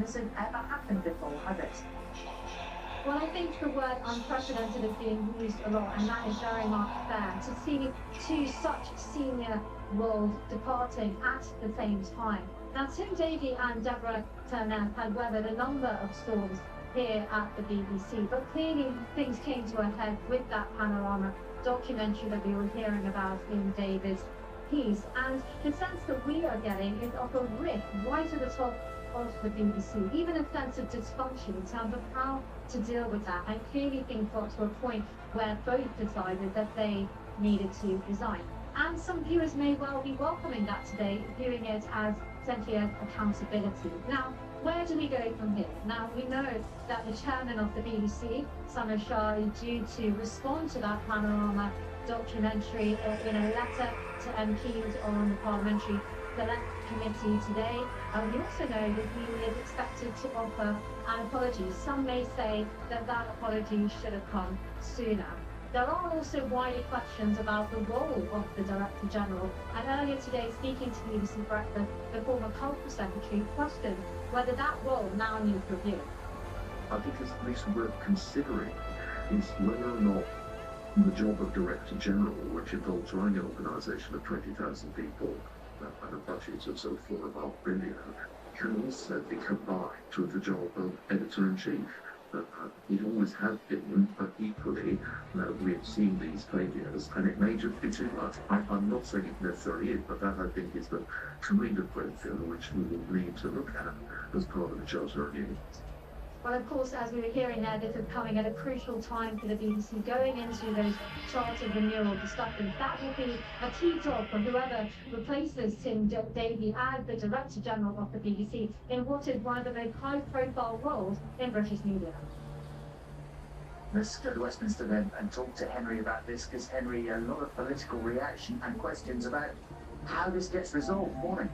hasn't ever happened before, has it? Well, I think the word unprecedented is being used a lot, and that is very much fair. To see two such senior roles departing at the same time. Now, Tim Davie and Deborah Turner had weathered a number of storms here at the BBC, but clearly things came to a head with that panorama documentary that we were hearing about in David's piece. And the sense that we are getting is of a rift right at the top of the BBC, even a sense of dysfunction in terms of how to deal with that. And clearly things got to a point where both decided that they needed to resign. And some viewers may well be welcoming that today, viewing it as essentially as accountability. Now, where do we go from here? Now, we know that the chairman of the BBC, Summer Shah, is due to respond to that panorama documentary in a letter to MPs on the Parliamentary Select Committee today. We also know that he is expected to offer an apology. Some may say that that apology should have come sooner. There are also wider questions about the role of the Director General. And earlier today, speaking to BBC Breakfast, the former Cultural Secretary questioned whether that role now needs review. I think it's at least worth considering is whether or not the job of Director General, which involves running an organisation of 20,000 people and a budget of so $4.5 billion, can also be combined with the job of Editor-in-Chief. It always has been, but equally, we've seen these failures, and it may just be too much. I'm not saying it necessarily is, but that I think is the kind of question which we will need to look at as part of the Charter review. Well, of course, as we were hearing there, this is coming at a crucial time for the BBC, going into those charter renewal discussions. That will be a key job for whoever replaces Tim Davie as the Director General of the BBC in what is one of the most high-profile roles in British media. Let's go to Westminster then and talk to Henry about this, because Henry, a lot of political reaction and questions about how this gets resolved. Morning.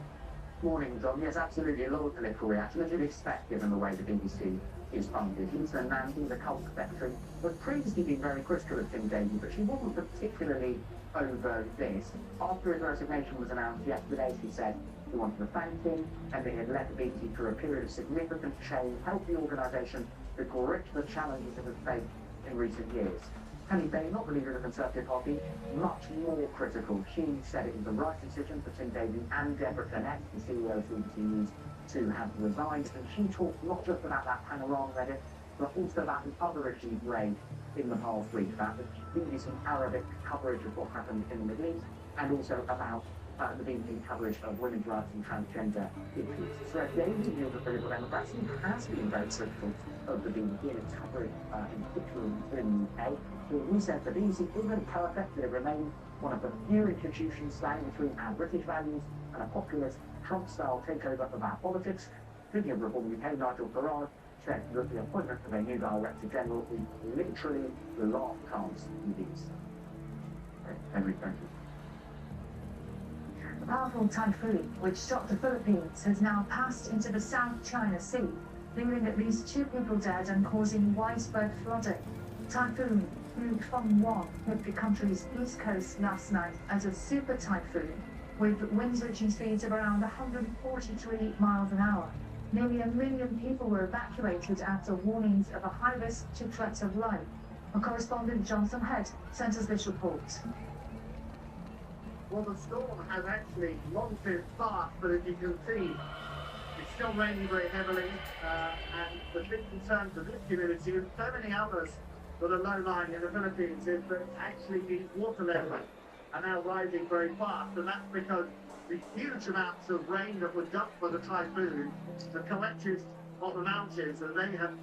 Morning, Dom. Yes, absolutely. A lot of political reaction, as you'd expect, given the way the BBC is funded. He's a Cultural Secretary, who had previously been very critical of Tim Davie, but she wasn't particularly over this. After his resignation was announced yesterday, she said he wanted to thank him, and they had led the BBC through a period of significant change, helped the organisation to grit the challenges it has faced in recent years. Penny Bain, not the leader of the Conservative Party, much more critical. She said it was the right decision for Tim Davie and Deborah Turner, the CEO of BBC News, to have resigned. And she talked not just about that panorama edit, but also about the other issues raised in the past week, about the BBC Arabic coverage of what happened in the Middle East, and also about the BBC coverage of women's rights and transgender issues. So a daily view of the Liberal Democrats has been very critical of the BBC and its coverage, in particular in the UK. He said the BBC isn't perfect, but it remains one of the few institutions standing between our British values and a populist Trump-style takeover of our politics. Speaking of Reform UK, Nigel Farage said that the appointment of a new Director General is literally the last chance he needs. Henry, thank you. The powerful typhoon, which struck the Philippines, has now passed into the South China Sea, leaving at least 2 people dead and causing widespread flooding. Typhoon Feng hit the country's east coast last night as a super typhoon, with winds reaching speeds of around 143 miles an hour. Nearly 1 million people were evacuated after warnings of a high risk to threat of life. Our correspondent Jonathan Head sent us this report. Well, the storm has actually launched fast, but as you can see, it's still raining very heavily, and the big concern for this community and so many others that are low-lying in the Philippines is that actually these water levels are now rising very fast, and that's because the huge amounts of rain that were dumped by the typhoon have collected on the mountains, and they have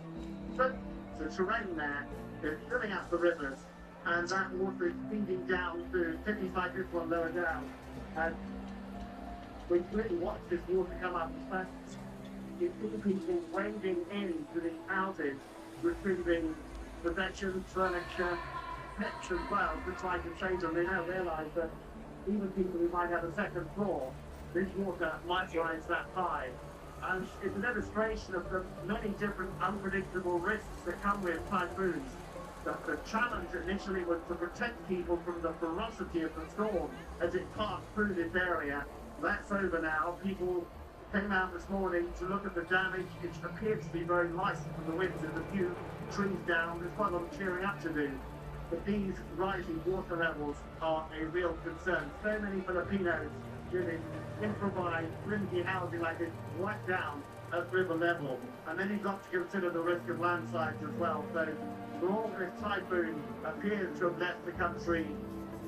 soaked the terrain there, is filling up the rivers, and that water is feeding down to cities like this one lower down. And we really watch this water come up, but you see people wading into these houses, retrieving possessions, furniture, pets as well, to try to save them. They now realise that even people who might have a second floor, this water might rise that high. And it's a demonstration of the many different unpredictable risks that come with typhoons. The challenge initially was to protect people from the ferocity of the storm as it passed through this area. That's over now. People came out this morning to look at the damage. It appears to be very light from the winds. There's a few trees down. There's quite a lot of clearing up to do. But these rising water levels are a real concern. So many Filipinos living improvised, flimsy housing like this right down at river level. And then you've got to consider the risk of landslides as well. So for all this typhoon appears to have left the country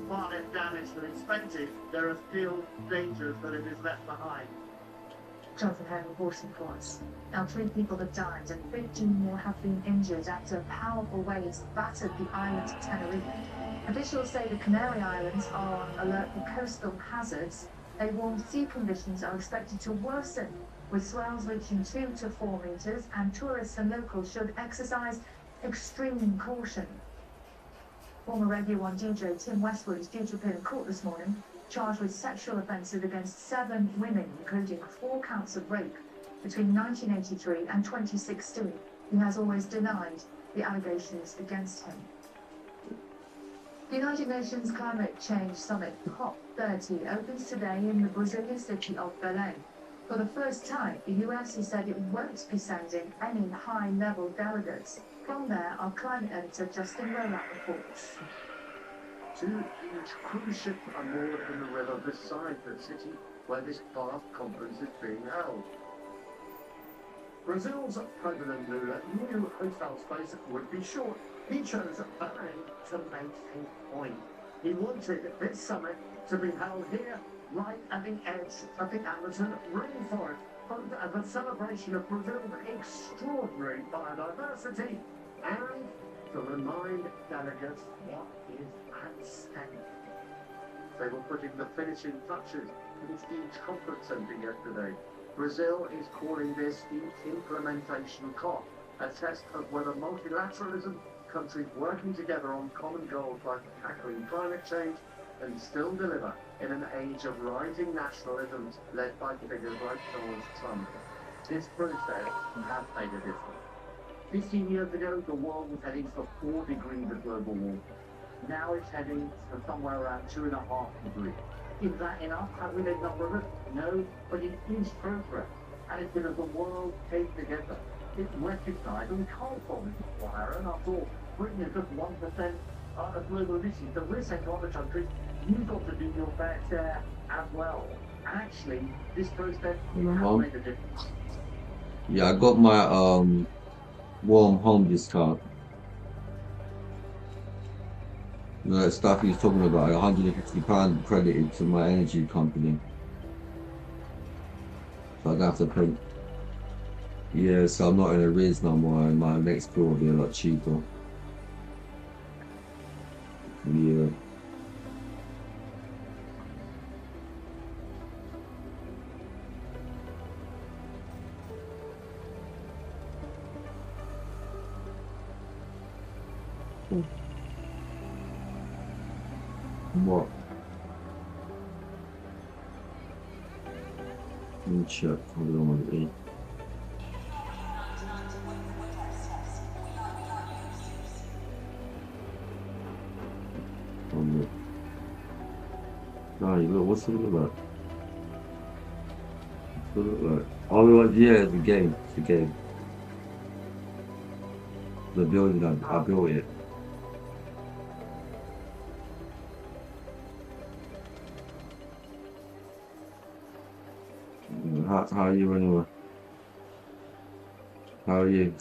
far less damaged than expected, there are still dangers that it is left behind. Jonathan Hare reporting for us. Now 3 people have died and 15 more have been injured after powerful waves battered the island of Tenerife. Officials say the Canary Islands are on alert for coastal hazards. They warn sea conditions are expected to worsen, with swells reaching 2 to 4 meters, and tourists and locals should exercise extreme caution. Former Radio 1 DJ Tim Westwood is due to appear in court this morning, charged with sexual offences against 7 women, including 4 counts of rape between 1983 and 2016. He has always denied the allegations against him. The United Nations Climate Change Summit COP30 opens today in the Brazilian city of Belém. For the first time, the US has said it won't be sending any high-level delegates. From there, our climate editor Justin Rowlatt reports. 2 huge cruise ships are moored in the river beside the city where this vast conference is being held. Brazil's President Lula knew hostile space would be short. He chose Bahrain to make his point. He wanted this summit to be held here, right at the edge of the Amazon rainforest, as a celebration of Brazil's extraordinary biodiversity and to remind delegates what is at stake. They were putting the finishing touches to this huge conference centre yesterday. Brazil is calling this the implementation COP, a test of whether multilateralism, countries working together on common goals like tackling climate change, can still deliver in an age of rising nationalisms led by figures like Donald Trump. This process has made a difference. 15 years ago, the world was heading for 4 degrees of global warming. Now it's heading for somewhere around 2.5 degrees. Is that enough? Have we made number of it? No, but it is progress. And it's because the world came together. It recognized that we can't fall into fire, and after all, Britain is just 1% of global emissions. So we're saying to other countries, you've got to do your fair share as well. And actually, this process has made a difference. Yeah, I got my warm home discount. You know that stuff he's talking about, £150 credited to my energy company. So I don't have to pay. Yeah, so I'm not in arrears no more, and my next bill will be a lot cheaper. Yeah. What? Let me check. Hold on one minute. Oh, look, what's it look like? What's it look like? Oh, yeah, the game. It's the game. The building, I built it. How are you anyway? How are you?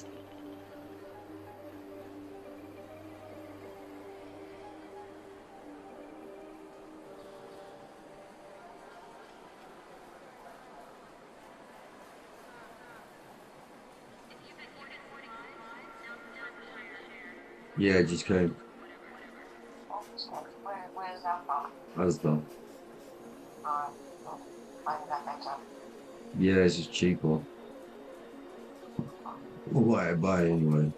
Yeah, I just came. Where's that from? Asda. Why did that make sense? Yeah, it's just cheaper. What I buy anyway.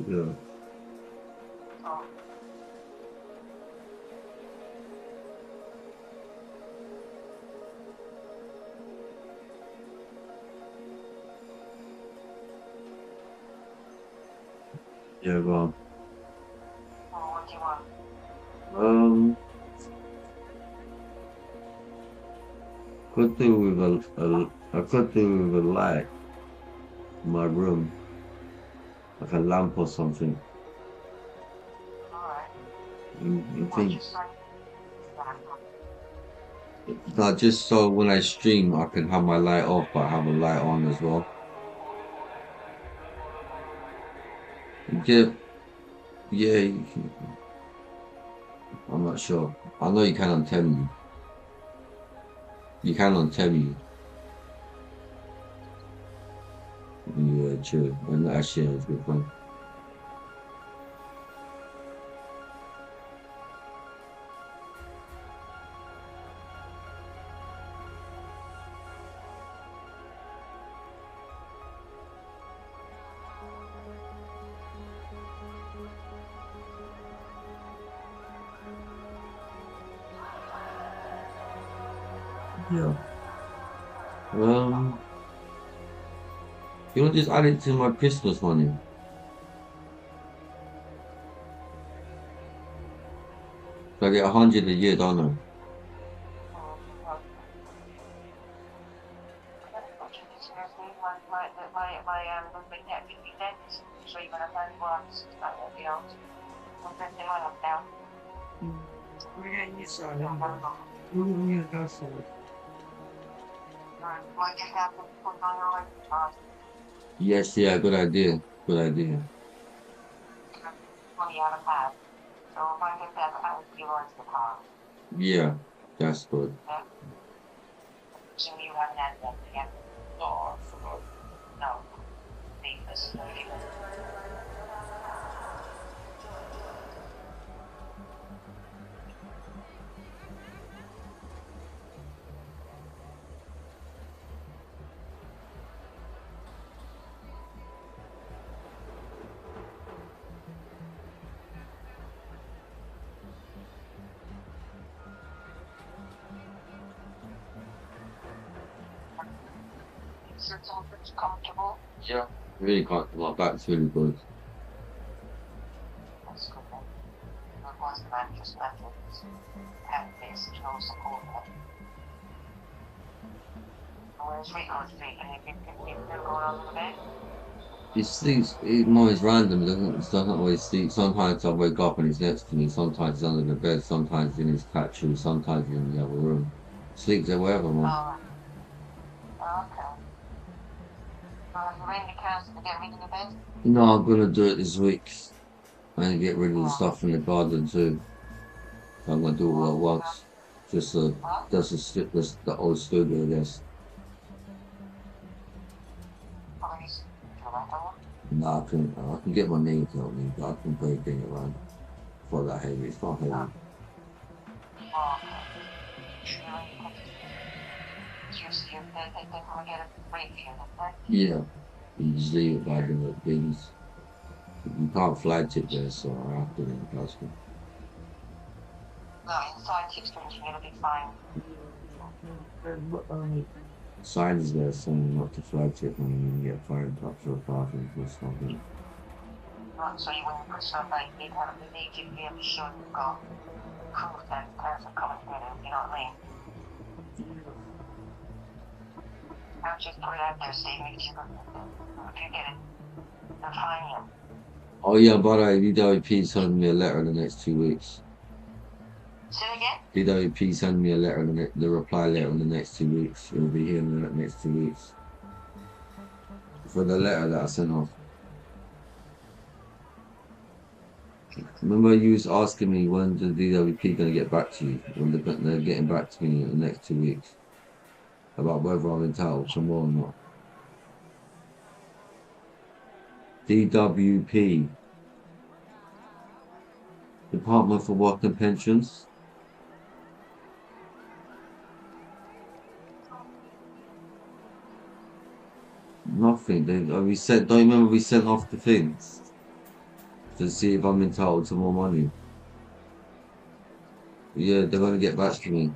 Yeah. Oh. Yeah, well. Well, what do you want? could do with I could do with a light in my room, like a lamp or something. Alright. You What think? you say? Not just so when I stream, I can have my light off, but have a light on as well. Yeah, yeah. I'm not sure. I know you can on Temu. You can on Temu. Yeah, true. And actually, it's good fun. Yeah. Um, you know, just add it to my Christmas money. So I get 100 a year, don't I? My nephew, he dentist, so you're gonna find once, you know, I'm 51 up now. Might just have to put on your life, Yes, yeah, good idea. Good idea. money out of pad. So if I get that, I would give on the car. Yeah, that's good. Yeah. So you haven't had that yet? Oh, I forgot. No. Because it's all pretty comfortable. Yeah. Really can't. My back's really good. That's good then. It was the mattress had this no support. Where's Rico's feet? And you can going on the bed? He sleeps. It's always random. He doesn't always sleep. Sometimes I wake up and he's next to me. Sometimes he's under the bed. Sometimes in his cat shoe. Sometimes he's in the other room. Sleeps there wherever, man. Oh, okay. You ready to cancel to get rid of the bed? No, I'm gonna do it this week. And get rid of the stuff in the garden too. I'm gonna do it all at once. Just the old studio desk. Please. Do that one? No, I can get my name to help me, but I can bring it around. For that heavy. It's not heavy. Oh, okay. You ready to just you they can get a break here, right? Yeah. You just leave it by the bins. You can't flag it there, so I have to in the plastic. No, inside 6 inch, it'll be fine. Sign is there saying not to flag it when you get fire trucks or parking or something. Right, so you want to put stuff like you have to need to be able to show you've got proof that cars are coming through there, you know what I mean? I'll just put it out there, see if you get it, they'll find you. Oh yeah, by the way, DWP sending me a letter in the next 2 weeks. Say it again? DWP sending me a letter, the reply letter in the next 2 weeks. It'll be here in the next 2 weeks. For the letter that I sent off. Remember you was asking me when the DWP gonna get back to you? When they're getting back to me in the next 2 weeks. About whether I'm entitled to more or not. DWP. Department for Work and Pensions. Nothing. We sent. Don't you remember we sent off the things to see if I'm entitled to more money. Yeah, they're gonna get back to me.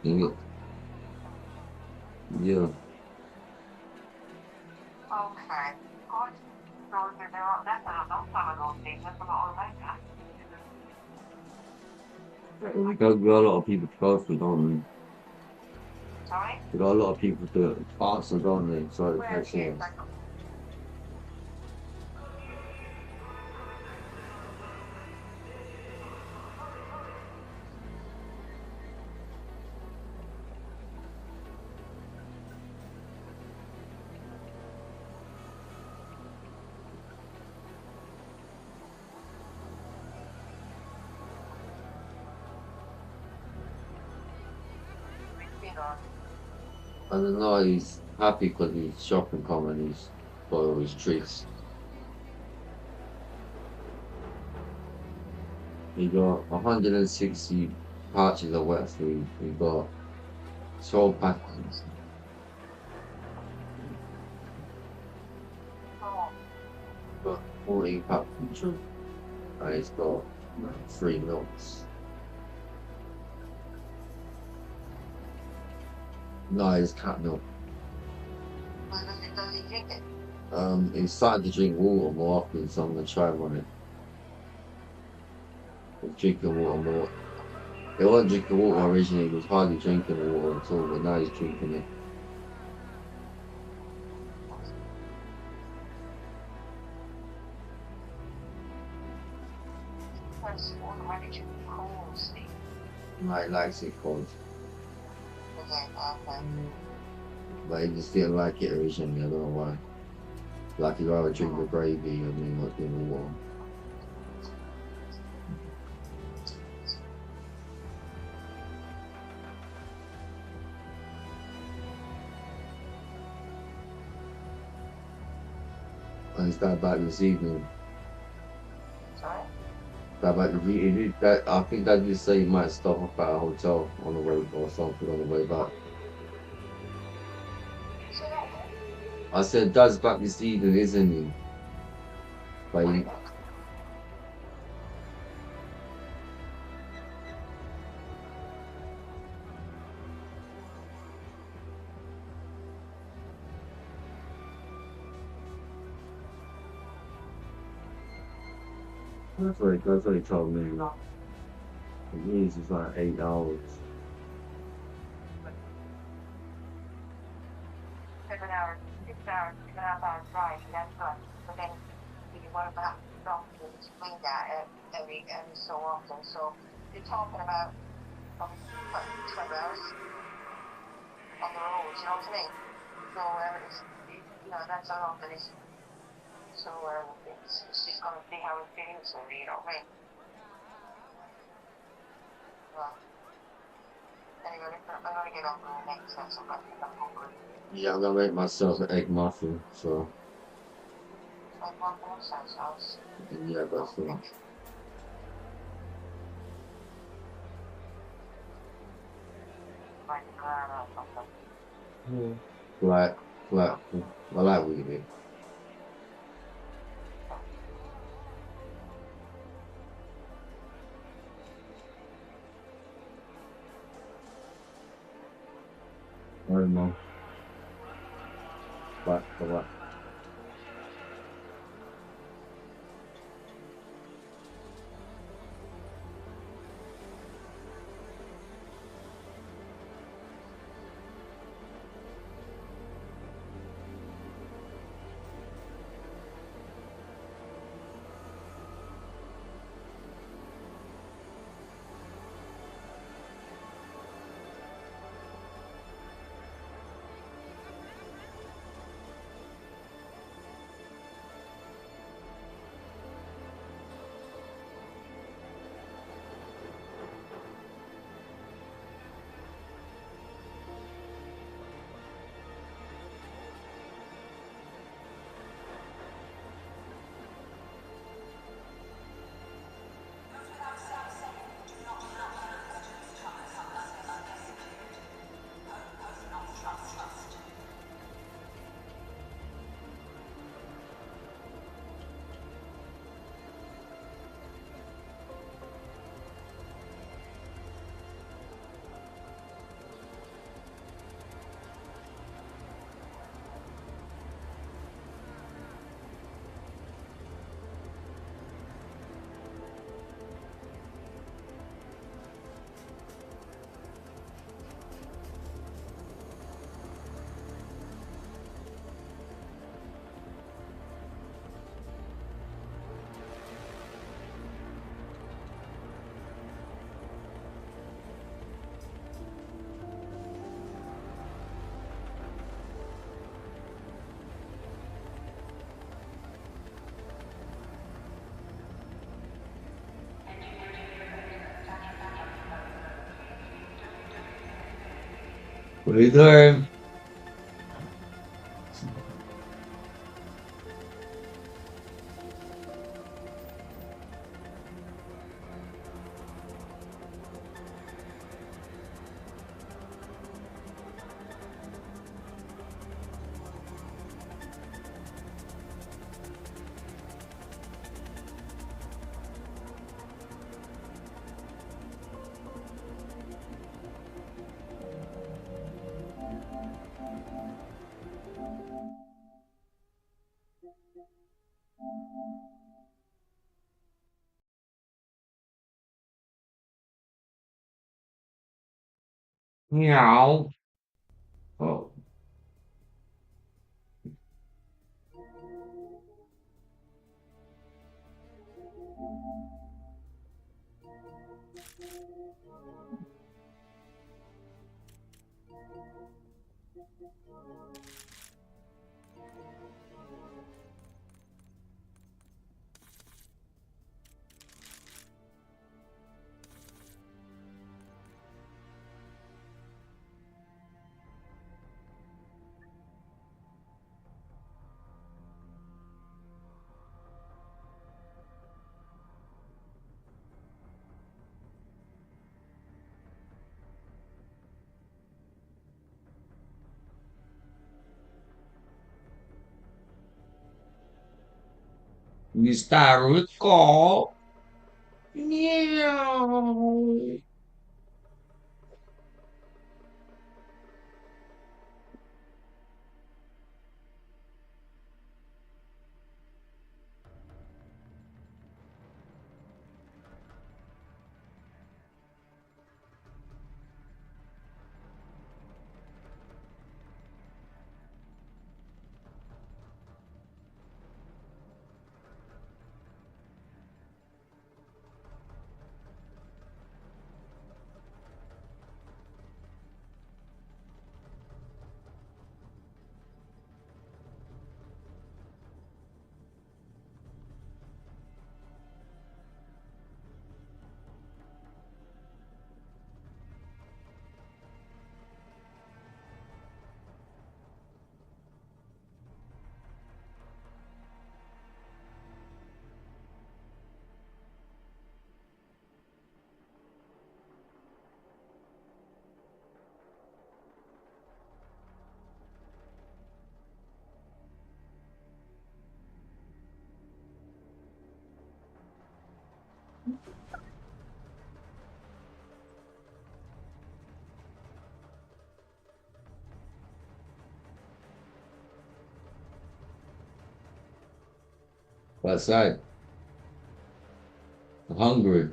Yeah. Okay. Good. So they're all, that's a long time ago, Steve. That's about all like that. We got a lot of people to go through, don't we? Sorry? You got a lot of people do it faster, don't they? So it Where makes to? sense. Like, you know, I don't know, he's happy because he's shopping coming, he's got all his treats. He got 160 pouches of wet food. He got 12 packets. oh, Got 14 packets. And he's got 3 milks. No, it's cat milk. well, does he drink it? He's starting to drink water more often, so I'm gonna try him on it. He's drinking water more. He wasn't drinking water originally, he was hardly drinking water at all, but now he's drinking it. That's already too cool, Steve. Now he likes it cold. Okay, okay. But he just didn't like it originally, I don't know why. Like he'd rather drink the gravy and then not drink the water. And he's got back this evening. Sorry? Got back that I think that just say he might stop up at a hotel on the way or something on the way back. So that I said Dad's back this evening, isn't he? But he, that's what he told me. It means it's like 8 hours. 7 hours, 6 hours, 2.5 hours drive, that's good. But then you want to have to stop and swing that every so often. So you're talking about 12 hours on the road, you know what I mean? So that's how often it's. So it's just going to see how it feels, or you know what I mean? Well, anyway, I'm going to get on to the next session, but I'm hungry. Yeah, I'm gonna make myself an egg muffin, so Like one more sense, I was yeah, that's the one. like glad or something. Black, I like weed. I don't know. Black. What are you doing? Meow. Oh. Mi sta ricco. Meow. What's that? I'm hungry.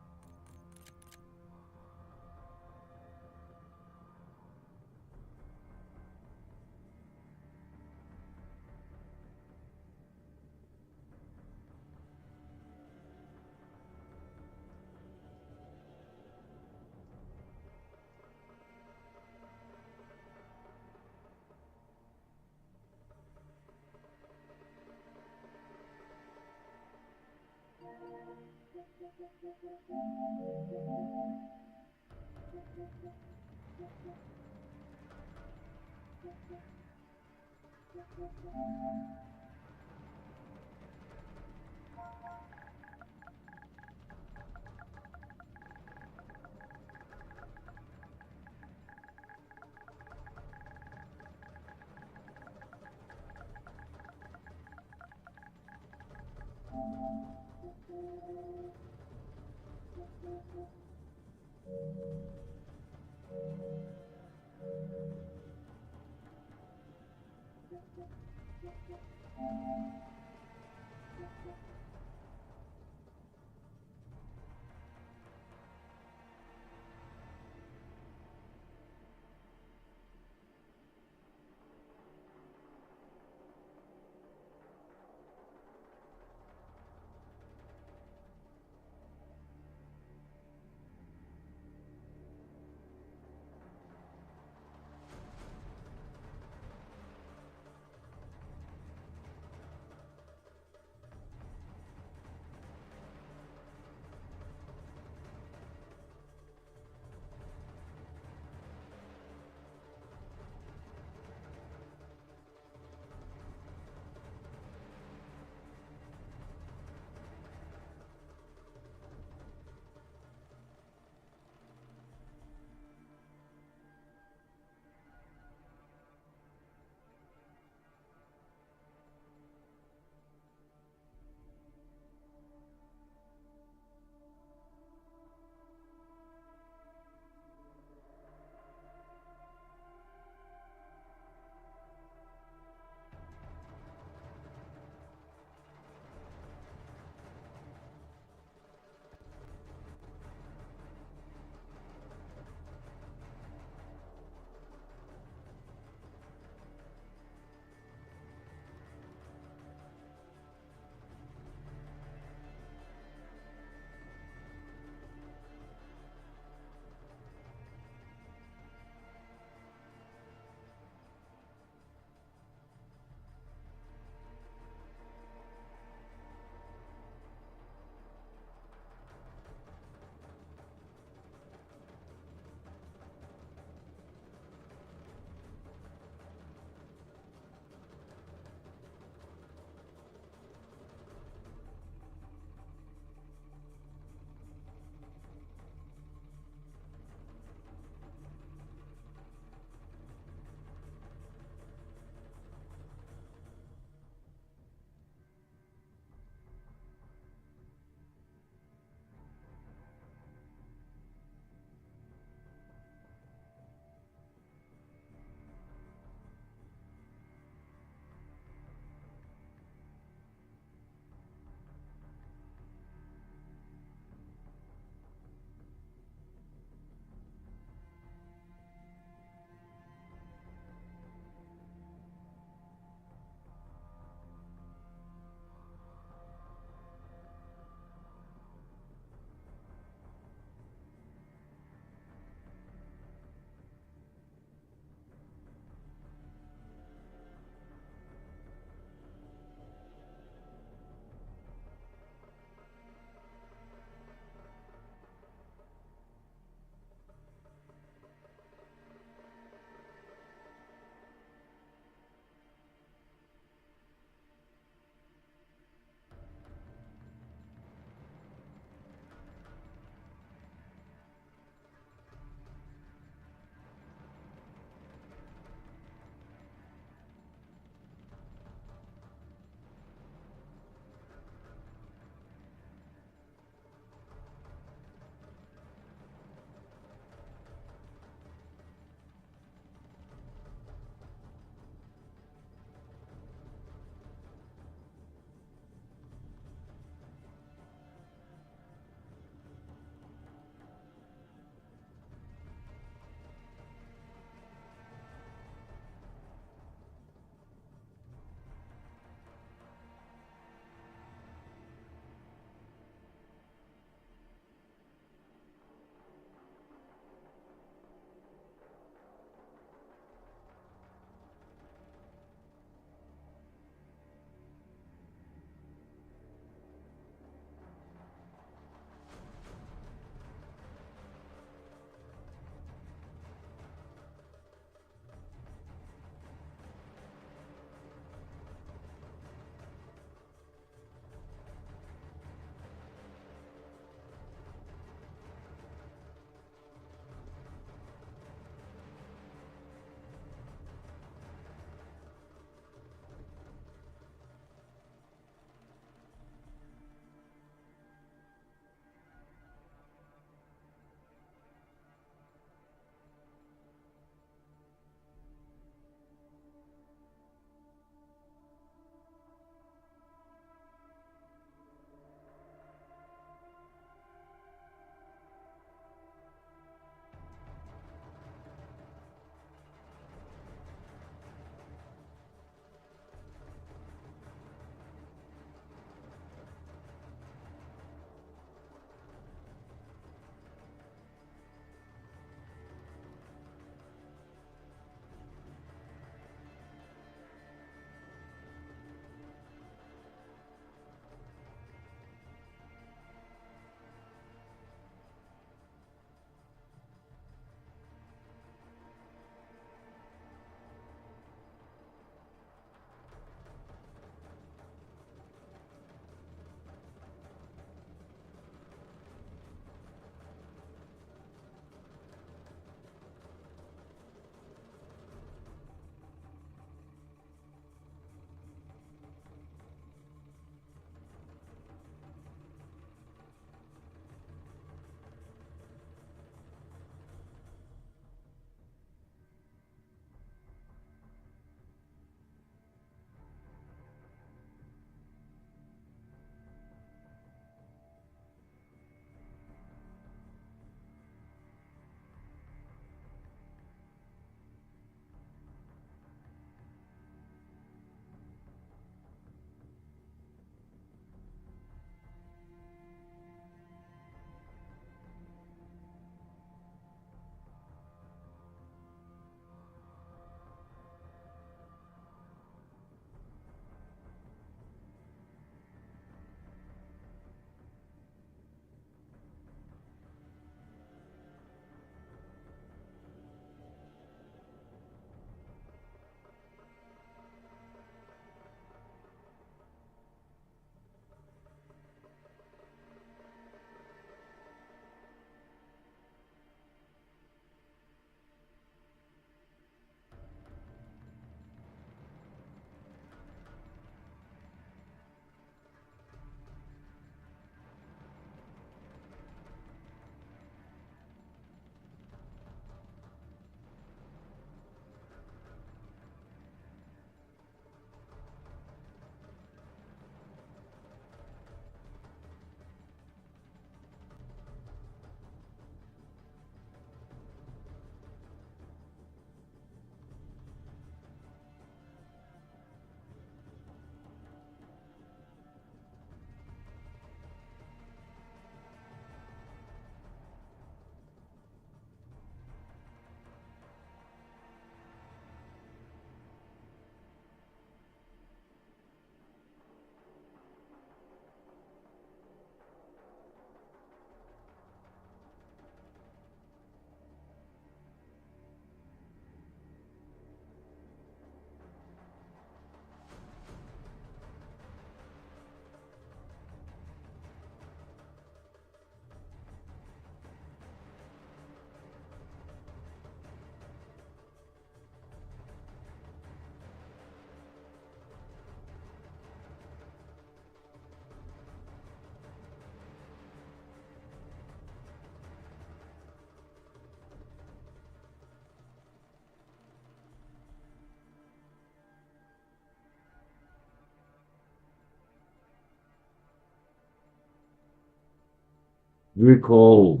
Recall.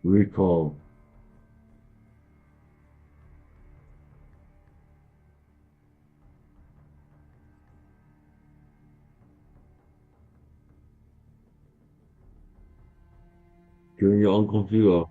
Recall. Give me your own computer.